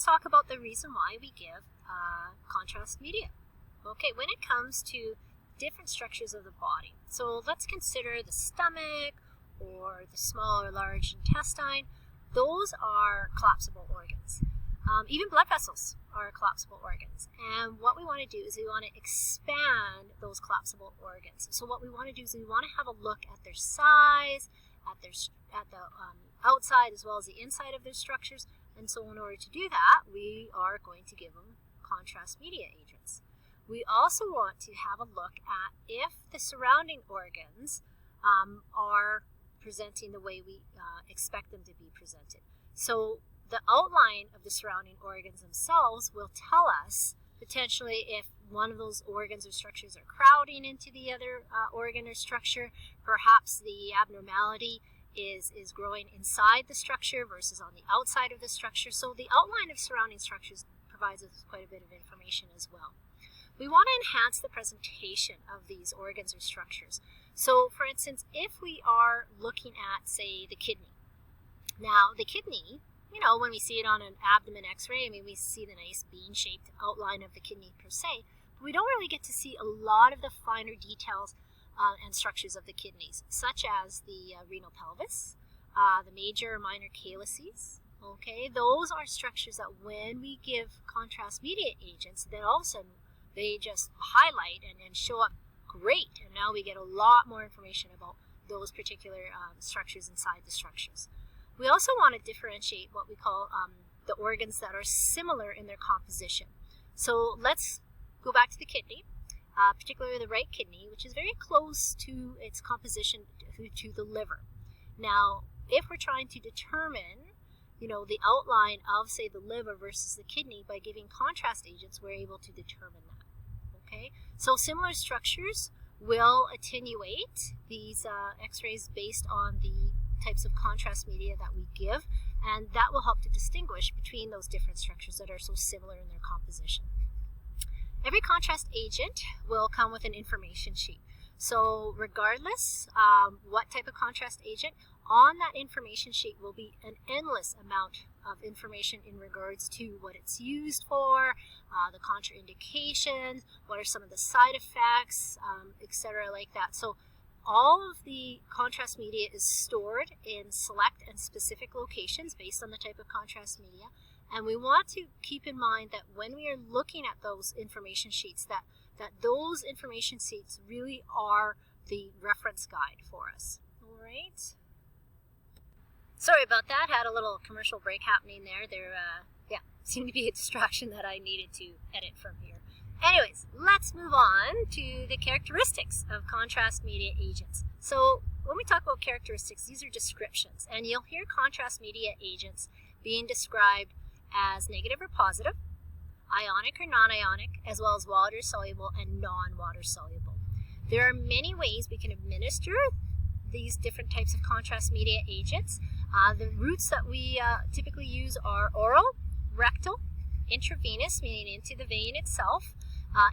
let's talk about the reason why we give contrast media. Okay, when it comes to different structures of the body, so let's consider the stomach or the small or large intestine. Those are collapsible organs. Even blood vessels are collapsible organs. And what we want to do is we want to expand those collapsible organs. So what we want to do is we want to have a look at their size, at the outside as well as the inside of their structures. And so in order to do that, we are going to give them contrast media agents. We also want to have a look at if the surrounding organs are presenting the way we expect them to be presented. So the outline of the surrounding organs themselves will tell us potentially if one of those organs or structures are crowding into the other organ or structure. Perhaps the abnormality is growing inside the structure versus on the outside of the structure. So the outline of surrounding structures provides us quite a bit of information as well. We want to enhance the presentation of these organs or structures. So for instance, if we are looking at, say, the kidney. Now the kidney, when we see it on an abdomen x-ray, we see the nice bean-shaped outline of the kidney per se, but we don't really get to see a lot of the finer details and structures of the kidneys, such as the renal pelvis, the major or minor calyces. Okay, those are structures that when we give contrast media agents, then all of a sudden they just highlight and show up great, and now we get a lot more information about those particular structures inside the structures. We also want to differentiate what we call the organs that are similar in their composition. So let's go back to the kidney, particularly the right kidney, which is very close to its composition to the liver. Now, if we're trying to determine the outline of, say, the liver versus the kidney by giving contrast agents, we're able to determine that. Okay, so similar structures will attenuate these x-rays based on the types of contrast media that we give, and that will help to distinguish between those different structures that are so similar in their composition. Every contrast agent will come with an information sheet. So regardless what type of contrast agent, on that information sheet will be an endless amount of information in regards to what it's used for, the contraindications, what are some of the side effects, etc. like that. So all of the contrast media is stored in select and specific locations based on the type of contrast media. And we want to keep in mind that when we are looking at those information sheets, that those information sheets really are the reference guide for us. All right. Sorry about that. Had a little commercial break happening there. There seemed to be a distraction that I needed to edit from here. Anyways, let's move on to the characteristics of contrast media agents. So when we talk about characteristics, these are descriptions, and you'll hear contrast media agents being described as negative or positive, ionic or non-ionic, as well as water-soluble and non-water-soluble. There are many ways we can administer these different types of contrast media agents. The routes that we typically use are oral, rectal, intravenous, meaning into the vein itself,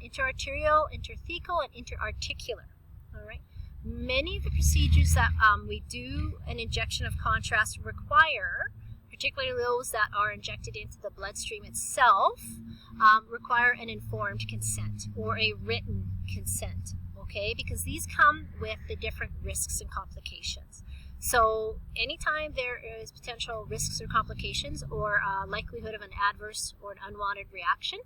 interarterial, interthecal, and interarticular. All right. Many of the procedures that we do an injection of contrast require, particularly those that are injected into the bloodstream itself, require an informed consent or a written consent. Okay, because these come with the different risks and complications. So anytime there is potential risks or complications or likelihood of an adverse or an unwanted reaction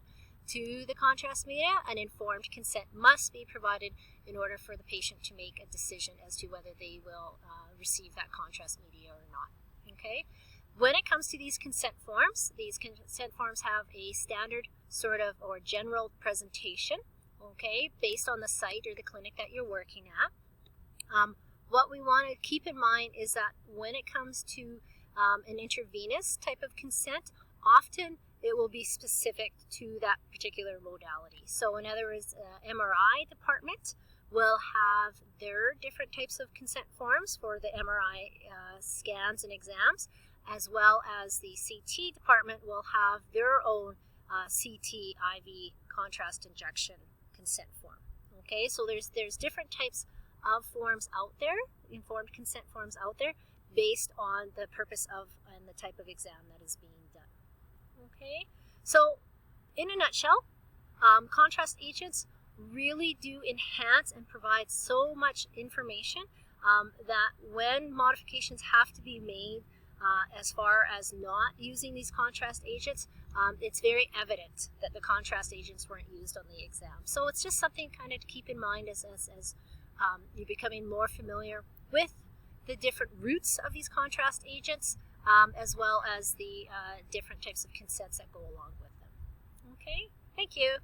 to the contrast media, an informed consent must be provided in order for the patient to make a decision as to whether they will receive that contrast media or not. Okay. When it comes to these consent forms have a standard sort of or general presentation, okay, based on the site or the clinic that you're working at. What we want to keep in mind is that when it comes to an intravenous type of consent, often it will be specific to that particular modality. So in other words, MRI department will have their different types of consent forms for the MRI scans and exams, as well as the CT department will have their own CT IV contrast injection consent form. Okay, so there's different types of forms out there, informed consent forms out there, based on the purpose of and the type of exam that is being done. Okay, So in a nutshell, contrast agents really do enhance and provide so much information that when modifications have to be made as far as not using these contrast agents, it's very evident that the contrast agents weren't used on the exam. So it's just something kind of to keep in mind as you're becoming more familiar with the different routes of these contrast agents, as well as the different types of consents that go along with them. Okay, thank you.